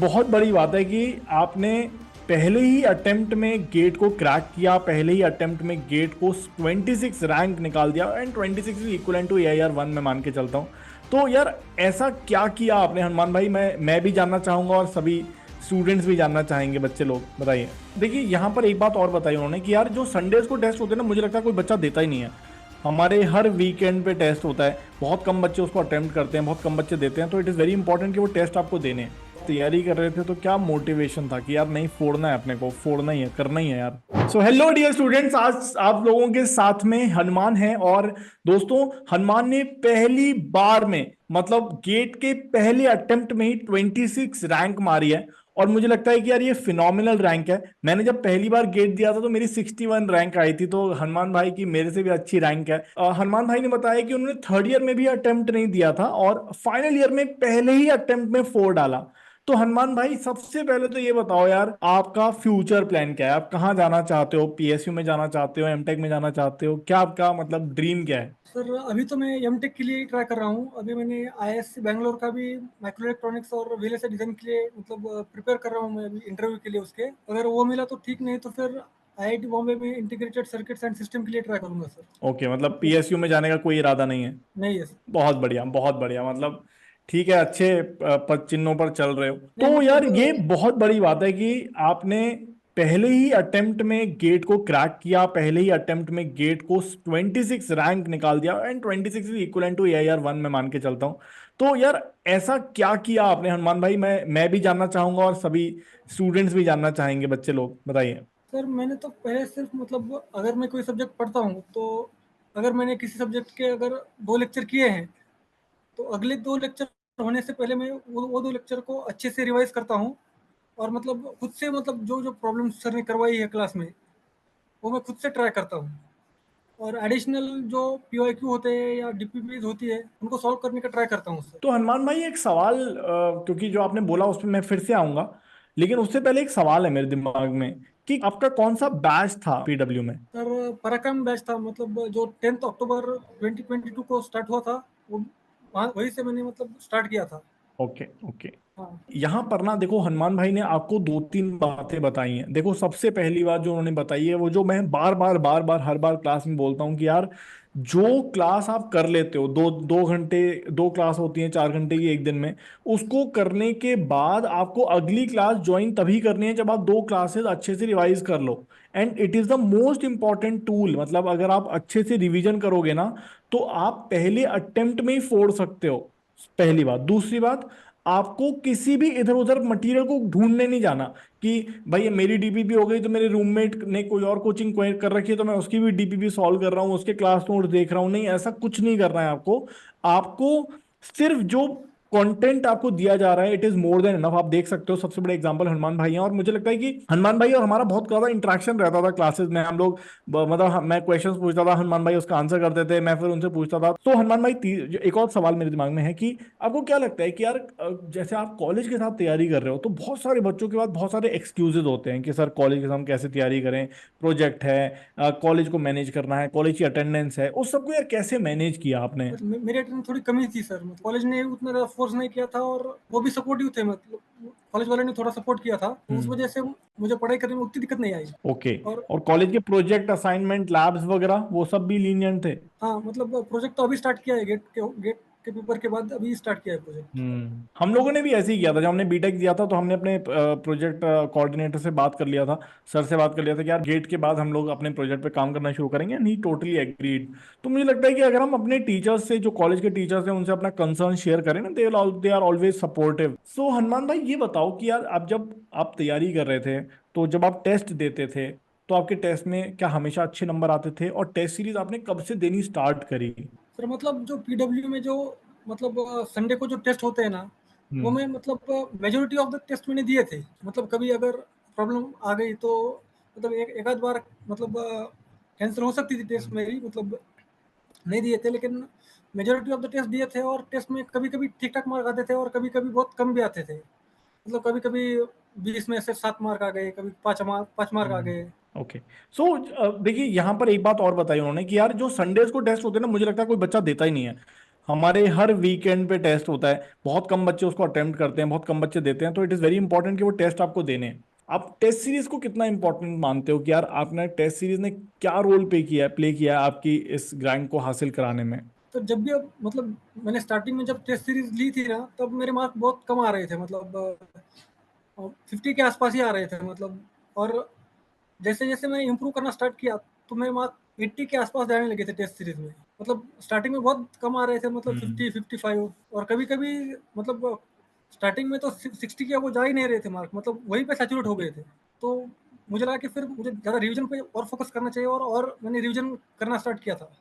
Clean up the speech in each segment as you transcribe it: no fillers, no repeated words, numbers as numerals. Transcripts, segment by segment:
बहुत बड़ी बात है कि आपने पहले ही अटेम्प्ट में गेट को क्रैक किया, पहले ही अटेम्प्ट में गेट को 26 रैंक निकाल दिया and 26 is equal to AIR 1 में मान के चलता हूँ। तो यार ऐसा क्या किया आपने हनुमान भाई, मैं भी जानना चाहूंगा और सभी स्टूडेंट्स भी जानना चाहेंगे, बच्चे लोग बताइए। देखिए यहाँ पर एक बात और बताई उन्होंने कि यार जो संडेज को टेस्ट होते हैं ना, मुझे लगता है कोई बच्चा देता ही नहीं है। हमारे हर वीकेंड पे टेस्ट होता है, बहुत कम बच्चे उसको अटेम्प्ट करते हैं, बहुत कम बच्चे देते हैं। तो इट इज़ वेरी इंपॉर्टेंट कि वो टेस्ट आपको देने हैं। तैयारी कर रहे थे तो क्या मोटिवेशन था कि यार नहीं, फोड़ना है, अपने को फोड़ना ही है, करना ही है यार। सो हेलो डियर स्टूडेंट्स, आज आप लोगों के साथ में हनुमान है। और दोस्तों, हनुमान ने पहली बार में मतलब गेट के पहले अटेम्प्ट में ही 26 रैंक मारी है। और मुझे लगता है कि यार ये फिनोमिनल रैंक है। मैंने जब पहली बार गेट दिया था तो मेरी 61 रैंक आई थी, तो हनुमान भाई की मेरे से भी अच्छी रैंक है। हनुमान भाई ने बताया कि उन्होंने थर्ड ईयर में भी अटेम्प्ट नहीं दिया था और फाइनल ईयर में पहले ही अटेम्प्ट में 4 डाला। तो हनुमान भाई, सबसे पहले तो ये बताओ यार, आपका फ्यूचर प्लान क्या है? आप कहाँ जाना चाहते हो? PSU में जाना चाहते हो, एमटेक में जाना चाहते हो? क्या आपका मतलब ड्रीम क्या है? सर अभी तो मैं एमटेक के लिए ट्राई कर रहा हूँ। अभी मैंने आईआईएससी बैंगलोर का भी माइक्रो इलेक्ट्रॉनिक्स और वीएलएसआई डिज़ाइन के लिए मतलब प्रिपेयर कर रहा हूँ मैं अभी इंटरव्यू के लिए उसके। अगर वो मिला तो ठीक, नहीं तो फिर आईआईटी बॉम्बे में इंटीग्रेटेड सर्किट्स एंड सिस्टम के लिए ट्राई करूँगा सर। ओके, मतलब PSU में जाने का कोई इरादा नहीं है? नहीं है सर। बहुत बढ़िया, बहुत बढ़िया। मतलब ठीक है, अच्छे पद चिन्हों पर चल रहे हो। नहीं तो यार मतलब ये बहुत बड़ी बात है कि आपने पहले ही अटेम्प्ट में गेट को क्रैक किया, पहले ही अटेम्प्ट में गेट को 26 रैंक निकाल दिया and 26 is equal to AIR 1 में मान के चलता हूँ। तो यार ऐसा क्या किया आपने हनुमान भाई, मैं भी जानना चाहूंगा और सभी स्टूडेंट्स भी जानना चाहेंगे, बच्चे लोग बताइए। सर मैंने तो पहले सिर्फ मतलब अगर मैं कोई सब्जेक्ट पढ़ता हूँ तो अगर मैंने किसी सब्जेक्ट के अगर 2 लेक्चर किए हैं तो अगले 2 लेक्चर होने से पहले मैं वो 2 लेक्चर को अच्छे से रिवाइज़ करता हूँ। और मतलब खुद से मतलब जो प्रॉब्लम सर ने करवाई है क्लास में, वो मैं खुद से ट्राई करता हूँ। और एडिशनल जो पीवाईक्यू होते हैं या डीपीपीज होती है, उनको सॉल्व करने का ट्राई करता हूँ उससे। तो हनुमान भाई एक सवाल, क्योंकि जो आपने बोला उस पर मैं फिर से आऊंगा, लेकिन उससे पहले एक सवाल है मेरे दिमाग में कि आपका कौन सा बैच था PW में? सर पराक्रम बैच था, मतलब जो 10th अक्टूबर 2022 को स्टार्ट हुआ था, वो वहाँ वहीं से मैंने मतलब स्टार्ट किया था। Okay okay. हाँ। यहाँ पर ना देखो, हनुमान भाई ने आपको दो तीन बातें बताई हैं। देखो, सबसे पहली बात जो उन्होंने बताई है, वो जो मैं बार बार हर बार क्लास में बोलता हूँ कि यार जो क्लास आप कर लेते हो, दो दो घंटे, दो क्लास होती हैं 4 घंटे की एक दिन में, उसको करने के बाद आपको अगली क्लास ज्वाइन तभी करनी है जब आप दो क्लासेस अच्छे से रिवाइज कर लो। And it is the most important tool. मतलब अगर आप अच्छे से रिवीजन करोगे ना, तो आप पहले अटेम्प्ट में ही फोड़ सकते हो। पहली बात। दूसरी बात, आपको किसी भी इधर उधर मटेरियल को ढूंढने नहीं जाना कि भाई ये मेरी DPP हो गई तो मेरे रूममेट ने कोई और कोचिंग कर रखी है तो मैं उसकी भी DPP सॉल्व कर रहा हूँ, उसके क्लास नोट देख रहा हूँ। नहीं, ऐसा कुछ नहीं करना है आपको। आपको सिर्फ जो कंटेंट आपको दिया जा रहा है, it is more than enough. आप देख सकते हो, सबसे बड़े एग्जांपल हनुमान भाई हैं। और मुझे लगता है कि हनुमान भाई और हमारा बहुत ज्यादा इंटरेक्शन रहता था क्लासेस में। हम लोग मैं क्वेश्चंस पूछता था, हनुमान भाई उसका आंसर करते थे, मैं फिर उनसे पूछता था। तो हनुमान भाई, एक और सवाल मेरे दिमाग में है कि आपको क्या लगता है कि यार जैसे आप कॉलेज के साथ तैयारी कर रहे हो तो बहुत सारे बच्चों के पास बहुत सारे एक्सक्यूजेज होते हैं कि सर कॉलेज के साथ हम कैसे तैयारी करें, प्रोजेक्ट है, कॉलेज को मैनेज करना है, कॉलेज की अटेंडेंस है। उस सबको यार कैसे मैनेज किया आपने? बट मेरी अटेंडेंस थोड़ी कमी थी सर, मतलब कॉलेज ने उतना ज़्यादा फोर्स नहीं किया था और वो भी सपोर्टिव थे, मतलब कॉलेज वाले ने थोड़ा सपोर्ट किया था, तो उस हम्म। वजह से मुझे पढ़ाई करने में उतनी दिक्कत नहीं आई। ओके। और और कॉलेज के प्रोजेक्ट, असाइनमेंट, लैब्स वगैरह वो सब भी लीनियंट थे? हाँ, मतलब प्रोजेक्ट तो अभी स्टार्ट किया है, गेट के पेपर के बाद अभी स्टार्ट किया है प्रोजेक्ट। हम लोगों ने भी ऐसे ही किया था। जब हमने बीटेक दिया था तो हमने अपने प्रोजेक्ट कोऑर्डिनेटर से बात कर लिया था, सर से बात कर लिया था कि यार गेट के बाद हम लोग अपने प्रोजेक्ट पे काम करना शुरू करेंगे, एंड ही टोटली एग्रीड। तो मुझे लगता है कि अगर हम अपने टीचर्स से, जो कॉलेज के टीचर्स हैं, उनसे अपना कंसर्न शेयर करें ना, दे आर ऑलवेज सपोर्टिव। सो हनुमान भाई, ये बताओ कि यार आप जब आप तैयारी कर रहे थे, तो जब आप टेस्ट देते थे, तो आपके टेस्ट में क्या हमेशा अच्छे नंबर आते थे? और टेस्ट सीरीज आपने कब से देनी स्टार्ट करी? सर मतलब जो पीडब्ल्यू में जो मतलब संडे को जो टेस्ट होते हैं ना, वो हम्म। मैं मतलब मेजोरिटी ऑफ द टेस्ट मैंने दिए थे। मतलब कभी अगर प्रॉब्लम आ गई तो मतलब एक एक आध बार मतलब कैंसिल हो सकती थी टेस्ट मेरी, मतलब नहीं दिए थे, लेकिन मेजोरिटी ऑफ द टेस्ट दिए थे। और टेस्ट में कभी कभी ठीक ठाक मार्क आते थे और कभी कभी बहुत कम भी आते थे। मतलब कभी कभी 20 में से 7 मार्क आ गए, कभी 5 मार्क आ गए। ओके। सो देखिए यहाँ पर एक बात और बताई उन्होंने कि यार जो संडेज को टेस्ट होते हैं ना, मुझे लगता है कोई बच्चा देता ही नहीं है। हमारे हर वीकेंड पे टेस्ट होता है, बहुत कम बच्चे उसको अटेम्प्ट करते हैं, बहुत कम बच्चे देते हैं, तो इट इज़ वेरी इंपॉर्टेंट कि वो टेस्ट आपको देने हैं। आप टेस्ट सीरीज को कितना इंपॉर्टेंट मानते हो कि यार आपने टेस्ट सीरीज ने क्या रोल प्ले किया है आपकी इस रैंक को हासिल कराने में? तो जब भी अब मतलब मैंने स्टार्टिंग में जब टेस्ट सीरीज ली थी ना, तब मेरे मार्क बहुत कम आ रहे थे, मतलब 50 के आसपास ही आ रहे थे मतलब। और जैसे जैसे मैं इम्प्रूव करना स्टार्ट किया, तो मेरे मार्क 80 के आसपास जाने लगे थे टेस्ट सीरीज में। मतलब स्टार्टिंग में बहुत कम आ रहे थे, मतलब हम्म। 50-55, और कभी कभी मतलब स्टार्टिंग में तो 60 के वो जा ही नहीं रहे थे मार्क, मतलब वहीं पे सैचुरेट हो गए थे। तो मुझे लगा कि फिर मुझे ज़्यादा रिवीजन पे और फोकस करना चाहिए, और मैंने रिवीजन करना स्टार्ट किया था,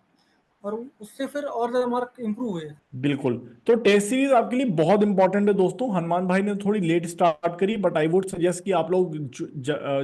और उससे फिर और ज़्यादा मार्क इम्प्रूव हुए। बिल्कुल। तो टेस्ट सीरीज आपके लिए बहुत इंपॉर्टेंट है दोस्तों। हनुमान भाई ने थोड़ी लेट स्टार्ट करी, बट आई वुड सजेस्ट कि आप लोग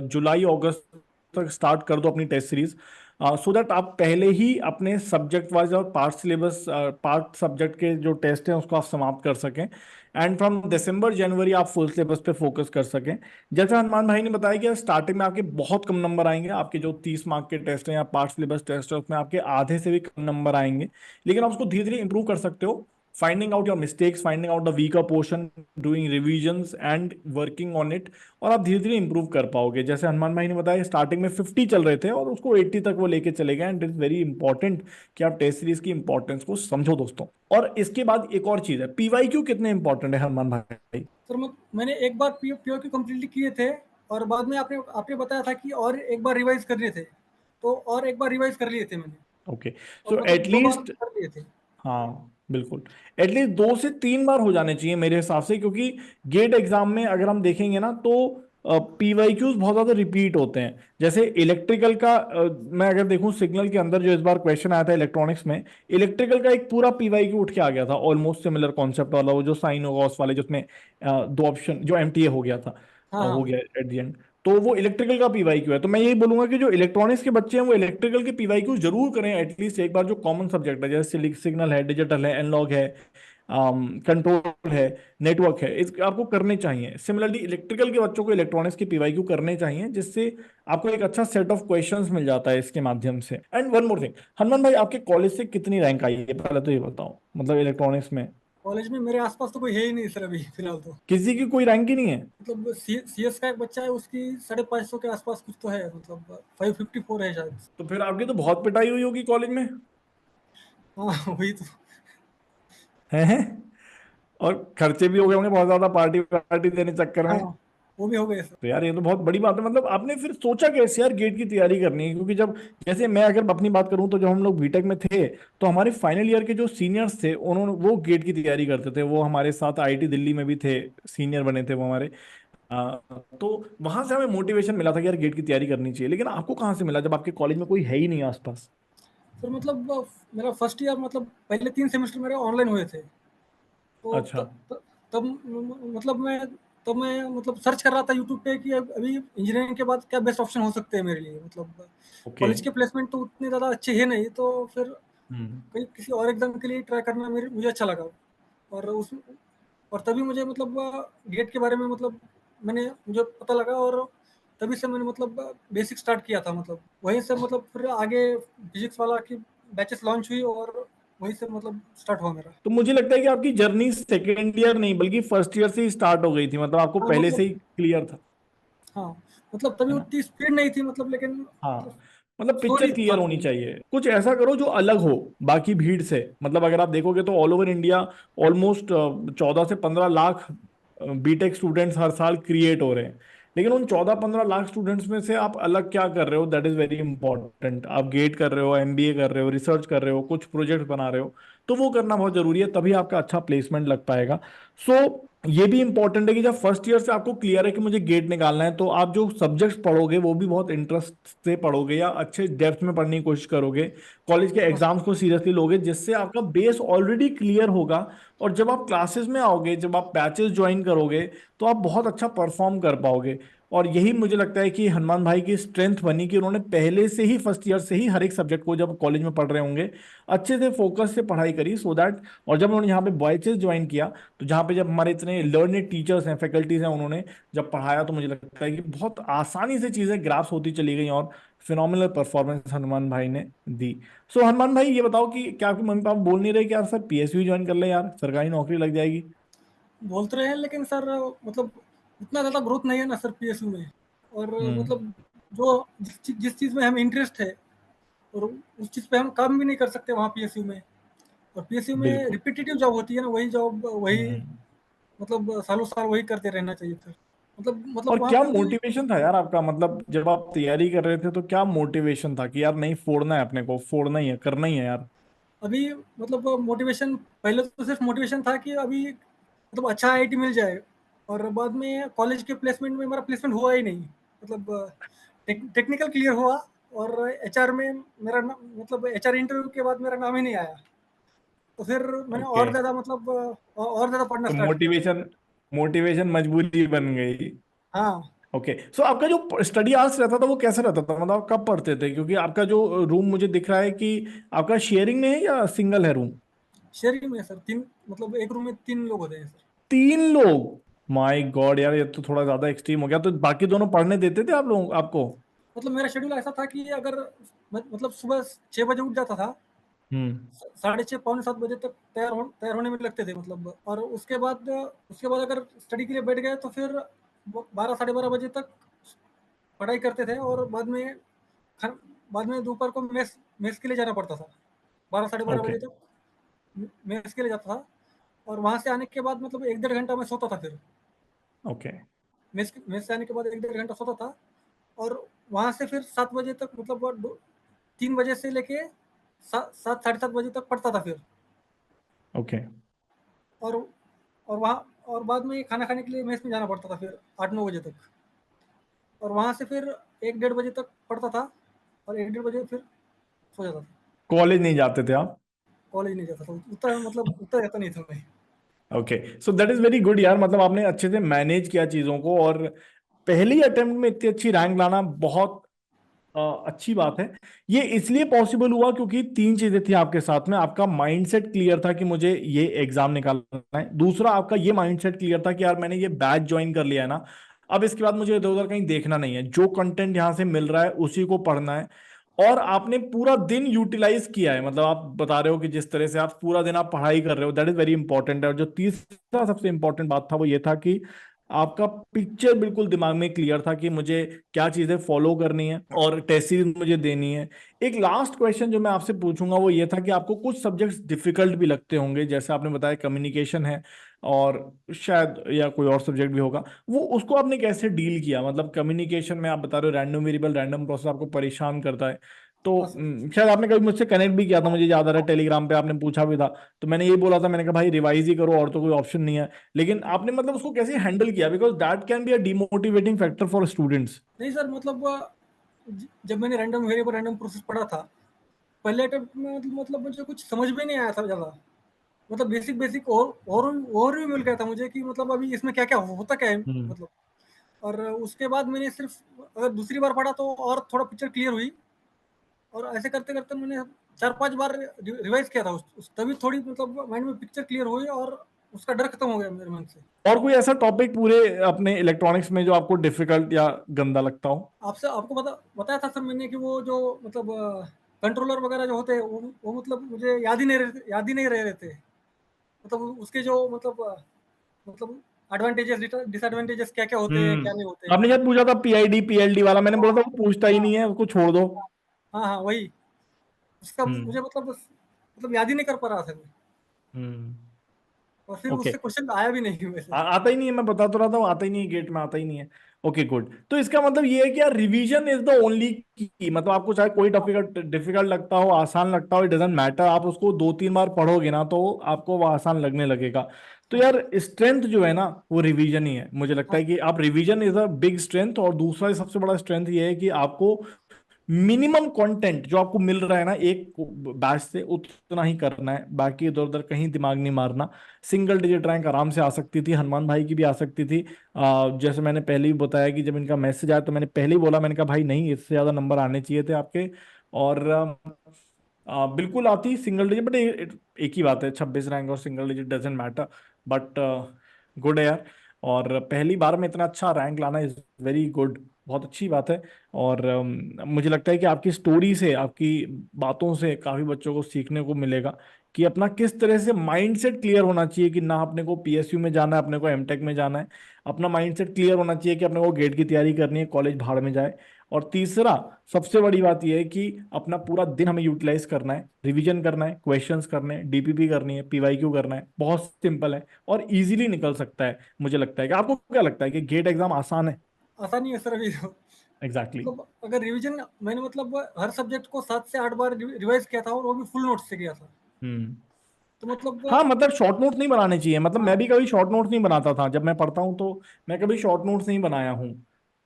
जुलाई अगस्त तक स्टार्ट कर दो अपनी टेस्ट सीरीज, सो दैट आप पहले ही अपने सब्जेक्ट वाइज और पार्ट सब्जेक्ट के जो टेस्ट हैं उसको आप समाप्त कर सकें, एंड फ्रॉम दिसंबर जनवरी आप फुल सिलेबस पे फोकस कर सकें। जैसे हनुमान भाई ने बताया कि स्टार्टिंग में आपके बहुत कम नंबर आएंगे, आपके जो 30 मार्क के टेस्ट हैं या पार्ट सिलेबस टेस्ट है उसमें आपके आधे से भी कम नंबर आएंगे, लेकिन आप उसको धीरे धीरे इंप्रूव कर सकते हो, finding out your mistakes, finding out the weaker portion, doing revisions and working on it, और आप धीरे धीरे इंप्रूव कर पाओगे। जैसे हनुमान भाई ने बताया स्टार्टिंग में 50 चल रहे थे और उसको 80 तक वो लेके चले गए, and it is very important कि आप टेस्ट सीरीज की इंपॉर्टेंस को समझो दोस्तों। और इसके बाद एक और चीज है, पीवाईक्यू कितने इंपॉर्टेंट है हनुमान भाई? सर मैंने एक बार पीओ की कंप्लीटली किए थे, और बाद में आपने आपने बताया था कि और एक बार रिवाइज करने थे, तो और एक बार रिवाइज कर लिए थे मैंने, ओके। और सो मतलब 2 बार एटलीस्ट, कर लिए थे। हाँ बिल्कुल, एटलीस्ट 2 से 3 बार हो जाने चाहिए मेरे हिसाब से, क्योंकि गेट एग्जाम में अगर हम देखेंगे ना तो पीवाईक्यूज बहुत ज्यादा रिपीट होते हैं। जैसे इलेक्ट्रिकल का मैं अगर देखूं सिग्नल के अंदर जो इस बार क्वेश्चन आया था इलेक्ट्रॉनिक्स में, इलेक्ट्रिकल का एक पूरा पीवाईक्यू उठ के आ गया था, ऑलमोस्ट सिमिलर कॉन्सेप्ट वाला, वो जो साइन और गॉस वाले जिसमें दो ऑप्शन, जो एमटीए हो गया था, हाँ, हो हाँ। गया एट द एंड। तो वो इलेक्ट्रिकल का पीवाईक्यू है, तो मैं यही बोलूंगा कि जो इलेक्ट्रॉनिक्स के बच्चे हैं वो इलेक्ट्रिकल के पीवाईक्यू जरूर करें एटलीस्ट एक बार, जो कॉमन सब्जेक्ट है जैसे सिग्नल है, डिजिटल है, एनालॉग है, कंट्रोल है, नेटवर्क है, इस आपको करने चाहिए। सिमिलरली इलेक्ट्रिकल के बच्चों को इलेक्ट्रॉनिक्स के पीवाईक्यू करने चाहिए, जिससे आपको एक अच्छा सेट ऑफ क्वेश्चंस मिल जाता है इसके माध्यम से। And one more thing, Hanuman भाई आपके कॉलेज से कितनी रैंक आई है पहले तो ये बताओ, मतलब इलेक्ट्रॉनिक्स में? कॉलेज में मेरे आसपास तो कोई है ही नहीं सर, अभी फिलहाल तो। किसी की कोई रैंक ही नहीं है? मतलब सीएस का एक बच्चा है, उसकी 550 के आसपास कुछ तो है, मतलब 554 है शायद। तो फिर आपकी तो बहुत पिटाई हुई होगी कॉलेज में। हाँ, वही तो। हैं? और खर्चे भी हो गए होंगे बहुत ज्यादा पार्टी पार्टी देने चक्कर हाँ, में। वो भी हो गए सर। तो यार ये तो बहुत बड़ी बात है। मतलब आपने फिर सोचा कैसे यार गेट की तैयारी करनी है? क्योंकि जब, जैसे मैं अगर अपनी बात करूं तो जब हम लोग बीटेक में थे तो हमारे फाइनल ईयर के जो सीनियर्स थे उन्होंने वो गेट की तैयारी करते थे, वो हमारे साथ आईआईटी दिल्ली में भी थे, सीनियर बने थे वो हमारे। आ, तो वहां से हमें मोटिवेशन मिला था कि यार गेट की तैयारी करनी चाहिए। लेकिन आपको कहाँ से मिला जब आपके कॉलेज में कोई है ही नहीं आसपास? फिर मतलब मेरा फर्स्ट ईयर, मतलब पहले 3 सेमेस्टर मेरे ऑनलाइन हुए थे। तो अच्छा। तब मतलब मैं मतलब सर्च कर रहा था यूट्यूब पे कि अभी इंजीनियरिंग के बाद क्या बेस्ट ऑप्शन हो सकते हैं मेरे लिए, मतलब ओके। कॉलेज के प्लेसमेंट तो उतने ज़्यादा अच्छे है नहीं, तो फिर हम्म। कहीं किसी और एग्जाम के लिए ट्राई करना मेरे मुझे अच्छा लगा। और उस और तभी मुझे मतलब गेट के बारे में मतलब मुझे पता लगा, और तभी से मैंने मतलब बेसिक स्टार्ट किया था, मतलब वहीं से मतलब फिर आगे फिजिक्स वाला की बैचेस लॉन्च हुई, और वहीं से मतलब स्टार्ट हुआ मेरा। तो मुझे लगता है कि आपकी जर्नी सेकेंड ईयर नहीं बल्कि फर्स्ट ईयर से ही स्टार्ट हो गई थी, मतलब आपको हाँ, पहले से मतलब ही क्लियर था, हाँ, मतलब तभी है ना? उतनी स्पीड नहीं थी, मतलब लेकिन मतलब हाँ, मतलब पिक्चर स्लोली था क्लियर होनी थोड़ी। चाहिए, कुछ ऐसा करो जो अलग हो बाकी भीड़ से। मतलब अगर आप देखोगे तो ऑल ओवर इंडिया ऑलमोस्ट 14 से 15 लाख बीटेक स्टूडेंट्स हर साल क्रिएट हो रहे हैं, लेकिन उन 14-15 लाख स्टूडेंट्स में से आप अलग क्या कर रहे हो, दैट इज वेरी इंपॉर्टेंट। आप गेट कर रहे हो, एमबीए कर रहे हो, रिसर्च कर रहे हो, कुछ प्रोजेक्ट बना रहे हो, तो वो करना बहुत जरूरी है, तभी आपका अच्छा प्लेसमेंट लग पाएगा। सो ये भी इंपॉर्टेंट है कि जब फर्स्ट ईयर से आपको क्लियर है कि मुझे गेट निकालना है, तो आप जो सब्जेक्ट्स पढ़ोगे वो भी बहुत इंटरेस्ट से पढ़ोगे या अच्छे डेप्थ में पढ़ने की कोशिश करोगे, कॉलेज के हाँ सर। एग्जाम्स को सीरियसली लोगे, जिससे आपका बेस ऑलरेडी क्लियर होगा। और जब आप क्लासेस में आओगे, जब आप बैचेस ज्वाइन करोगे, तो आप बहुत अच्छा परफॉर्म कर पाओगे। और यही मुझे लगता है कि हनुमान भाई की स्ट्रेंथ बनी कि उन्होंने पहले से ही फर्स्ट ईयर से ही हर एक सब्जेक्ट को, जब कॉलेज में पढ़ रहे होंगे, अच्छे से फोकस से पढ़ाई करी, सो दैट। और जब उन्होंने यहाँ पे बॉयचेस ज्वाइन किया, तो जहाँ पे जब हमारे इतने लर्नेड टीचर्स हैं, फैकल्टीज हैं, उन्होंने जब पढ़ाया तो मुझे लगता है कि बहुत आसानी से चीजें ग्रास्प होती चली गई, और फिनोमिनल परफॉर्मेंस हनुमान भाई ने दी। सो हनुमान भाई ये बताओ कि क्या आपके मम्मी पापा बोल नहीं रहे कि यार सर पीएसयू ज्वाइन कर ले यार, सरकारी नौकरी लग जाएगी? बोलते रहे हैं, लेकिन सर मतलब उतना ज़्यादा ग्रोथ नहीं है ना सर पीएसयू में। और हम्म। मतलब जो जिस चीज़ में हमें इंटरेस्ट है, और उस चीज़ पे हम काम भी नहीं कर सकते वहाँ पीएसयू में। और पीएसयू में बिल्कुल। रिपीटेटिव जॉब होती है ना, वही जॉब वही, हम्म। मतलब सालों साल वही करते रहना चाहिए फिर। मतलब और वहाँ क्या पे भी मोटिवेशन था यार आपका, मतलब जब आप तैयारी कर रहे थे तो क्या मोटिवेशन था कि यार नहीं फोड़ना है, अपने को फोड़ना ही है, करना ही है यार? अभी मतलब मोटिवेशन, पहले तो सिर्फ मोटिवेशन था कि अभी मतलब अच्छा आईआईटी मिल जाए। और बाद में कॉलेज के प्लेसमेंट में मेरा प्लेसमेंट हुआ ही नहीं। मतलब टेक्निकल क्लियर हुआ, और एचआर में मेरा मतलब एचआर इंटरव्यू के बाद मेरा नाम ही नहीं आया। तो फिर मैंने ओके। और ज़्यादा मतलब और ज़्यादा पढ़ना तो स्टार्ट किया। मोटिवेशन मोटिवेशन मजबूरी बन गई। हाँ, ओके। सो आपका जो स्टडी आवर्स रहता था वो कैसे रहता था, मतलब आप कब पढ़ते थे? क्योंकि आपका जो रूम मुझे दिख रहा है कि आपका शेयरिंग में है या सिंगल है रूम? शेयरिंग में है सर, 3 मतलब एक रूम में 3 लोग होते हैं सर। 3 लोग? माय गॉड यार, ये तो थोड़ा ज्यादा एक्सट्रीम हो गया। तो बाकी दोनों पढ़ने देते थे आप लोग आपको? मतलब मेरा शेड्यूल ऐसा था कि अगर मतलब सुबह 6 बजे उठ जाता था, हम्म। साढ़े 6 पौने 7 बजे तक तैयार होने में लगते थे मतलब। और उसके बाद अगर स्टडी के लिए बैठ गए तो फिर 12 साढ़े 12 बजे तक पढ़ाई करते थे। और खान बाद में दोपहर को मेस मेस के लिए जाना पड़ता था। 12 साढ़े 12 ओके। बजे तक मेस के लिए जाता था। और वहाँ से आने के बाद मतलब 1 डेढ़ घंटा मैं सोता था फिर। ओके। मेस से आने के बाद 1 डेढ़ घंटा सोता था। और वहाँ से फिर 7 बजे तक मतलब 3 बजे से लेके 7 साढ़े 7 बजे तक पढ़ता था फिर। ओके। और वहाँ और बाद में खाना खाने के लिए मेस में जाना पड़ता था फिर 8 9 बजे तक। और वहाँ से फिर 1 डेढ़ बजे तक पढ़ता था, और 1 डेढ़ बजे फिर सो जाता था। कॉलेज नहीं जाते थे आप? कॉलेज नहीं जाता था, उतना मतलब उतना रहता नहीं था मैं। Okay. So that is very good यार, मतलब आपने अच्छे से मैनेज किया चीजों को, और पहली अटेम्प्ट में इतनी अच्छी रैंक लाना बहुत अच्छी बात है। ये इसलिए पॉसिबल हुआ क्योंकि 3 चीजें थी आपके साथ में। आपका माइंडसेट क्लियर था कि मुझे ये एग्जाम निकालना है। दूसरा, आपका ये माइंडसेट क्लियर था कि यार मैंने ये बैच ज्वाइन कर लिया है ना, अब इसके बाद मुझे इधर उधर कहीं देखना नहीं है, जो कंटेंट यहाँ से मिल रहा है उसी को पढ़ना है। और आपने पूरा दिन यूटिलाइज किया है, मतलब आप बता रहे हो कि जिस तरह से आप पूरा दिन आप पढ़ाई कर रहे हो, दैट इज वेरी इंपॉर्टेंट है। और जो तीसरा सबसे इंपॉर्टेंट बात था वो ये था कि आपका पिक्चर बिल्कुल दिमाग में क्लियर था कि मुझे क्या चीजें फॉलो करनी है और टेस्ट सीरीज मुझे देनी है। एक लास्ट क्वेश्चन जो मैं आपसे पूछूंगा वो ये था कि आपको कुछ सब्जेक्ट्स डिफिकल्ट भी लगते होंगे, जैसे आपने बताया कम्युनिकेशन है, और शायद या कोई और सब्जेक्ट भी होगा, वो उसको आपने कैसे डील किया? मतलब कम्युनिकेशन में आप बता रहे हो रैंडम वेरिएबल रैंडम प्रोसेस आपको परेशान करता है, तो हाँ सर। शायद आपने कभी मुझसे कनेक्ट भी किया था, मुझे याद आ रहा है टेलीग्राम पे आपने पूछा भी था। तो मैंने यही बोला था, मैंने कहा भाई रिवाइज ही करो और तो कोई ऑप्शन नहीं है। लेकिन आपने मतलब उसको कैसे हैंडल किया, because that can be a demotivating factor for students. नहीं सर, मतलब जब मैंने रैंडम वेरिएबल रैंडम प्रोसेस पढ़ा था, पहले अटेम्प्ट में मतलब मुझे कुछ समझ में नहीं आया था ज़्यादा। मतलब बेसिक बेसिक और भी मिल गया था मुझे कि मतलब अभी इसमें क्या क्या होता क्या है हम्म। मतलब। और उसके बाद मैंने सिर्फ अगर दूसरी बार पढ़ा तो और थोड़ा पिक्चर क्लियर हुई। और ऐसे करते करते मैंने 4 5 बार रिवाइज किया था तभी थोड़ी मतलब माइंड में पिक्चर क्लियर हुई, और उसका डर खत्म हो गया मेरे मन से। और कोई ऐसा टॉपिक पूरे अपने इलेक्ट्रॉनिक्स में जो आपको डिफिकल्ट या गंदा लगता हो? आपसे आपको बताया था सर मैंने कि वो जो मतलब कंट्रोलर वगैरह जो होते हैं वो मतलब मुझे याद ही नहीं रह रहे थे। मतलब उसके जो मतलब एडवांटेजेस डिसएडवांटेजेस क्या क्या होते हैं क्या नहीं होते हैं। आपने शायद पूछा था पीआईडी पीएलडी वाला, मैंने बोला था वो पूछता ही हाँ, नहीं है, उसको छोड़ दो। हाँ, हाँ, वही। उसका हम्म। मुझे मतलब याद ही नहीं कर पा रहा था मैं। हम्म। और फिर ओके। उससे क्वेश्चन आया भी नहीं वैसे। आता ही नहीं है, मैं बता तो रहा था वो आता ही नहीं है, गेट में आता ही नहीं है। Okay good. तो इसका मतलब ये है कि यार रिवीजन इज द ओनली की, मतलब आपको चाहे कोई डिफिकल्ट डिफिकल्ट लगता हो आसान लगता हो, इट डजेंट मैटर, आप उसको 2 3 बार पढ़ोगे ना तो आपको वो आसान लगने लगेगा। तो हाँ, यार स्ट्रेंथ जो है ना वो रिवीजन ही है, मुझे लगता हाँ, है कि आप revision is a big strength. और दूसरा सबसे बड़ा स्ट्रेंथ ये है कि आपको मिनिमम कंटेंट जो आपको मिल रहा है ना एक बैच से उतना ही करना है, बाकी इधर उधर कहीं दिमाग नहीं मारना। सिंगल डिजिट रैंक आराम से आ सकती थी, हनुमान भाई की भी आ सकती थी। जैसे मैंने पहले ही बताया कि जब इनका मैसेज आया तो मैंने पहले ही बोला, मैंने कहा भाई नहीं, इससे ज्यादा नंबर आने चाहिए थे आपके। और बिल्कुल आती सिंगल डिजिट, बट एक ही बात है, 26 रैंक और single digit doesn't matter. But good है यार, और पहली बार में इतना अच्छा रैंक लाना इज वेरी गुड। बहुत अच्छी बात है। और मुझे लगता है कि आपकी स्टोरी से, आपकी बातों से काफी बच्चों को सीखने को मिलेगा कि अपना किस तरह से माइंडसेट क्लियर होना चाहिए कि ना अपने को पीएसयू में जाना है, अपने को एमटेक में जाना है। अपना माइंडसेट क्लियर होना चाहिए कि अपने को गेट की तैयारी करनी है, कॉलेज भाड़ में जाए। और तीसरा, सबसे बड़ी बात यह है कि अपना पूरा दिन हमें यूटिलाइज करना है, रिवीजन करना है, क्वेश्चंस करने हैं, डीपीपी करनी है, पीवाईक्यू करना है। बहुत सिंपल है और इजीली निकल सकता है। मुझे लगता है कि आपको क्या लगता है कि गेट एग्जाम आसान है? आसानी है सर अभी तो। एग्जैक्टली। मतलब अगर रिवीजन मैंने मतलब हर सब्जेक्ट को 7 से 8 बार रिवाइज किया था, और वो भी फुल नोट्स से किया था। हम्म। तो मतलब हाँ, मतलब शॉर्ट नोट्स नहीं बनाने चाहिए। मतलब मैं हाँ, भी कभी शॉर्ट नोट्स नहीं बनाता था जब मैं पढ़ता हूँ, तो मैं कभी शॉर्ट नोट्स नहीं बनाया हूँ।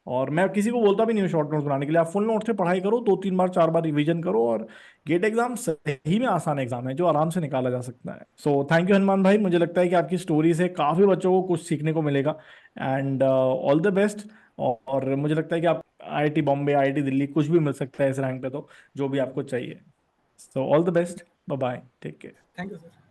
और मैं किसी को बोलता भी नहीं हूँ शॉर्ट नोट्स बनाने के लिए। आप फुल नोट से पढ़ाई करो, 2 3 बार 4 बार रिवीजन करो, और गेट एग्जाम सही में आसान एग्जाम है जो आराम से निकाला जा सकता है। सो थैंक यू हनुमान भाई, मुझे लगता है कि आपकी स्टोरी से काफी बच्चों को कुछ सीखने को मिलेगा। And all the best. और मुझे लगता है कि आप आईआईटी बॉम्बे, आईआईटी दिल्ली, कुछ भी मिल सकता है इस रैंक पे, तो जो भी आपको चाहिए। So all the best. Bye bye, take care. Thank you sir.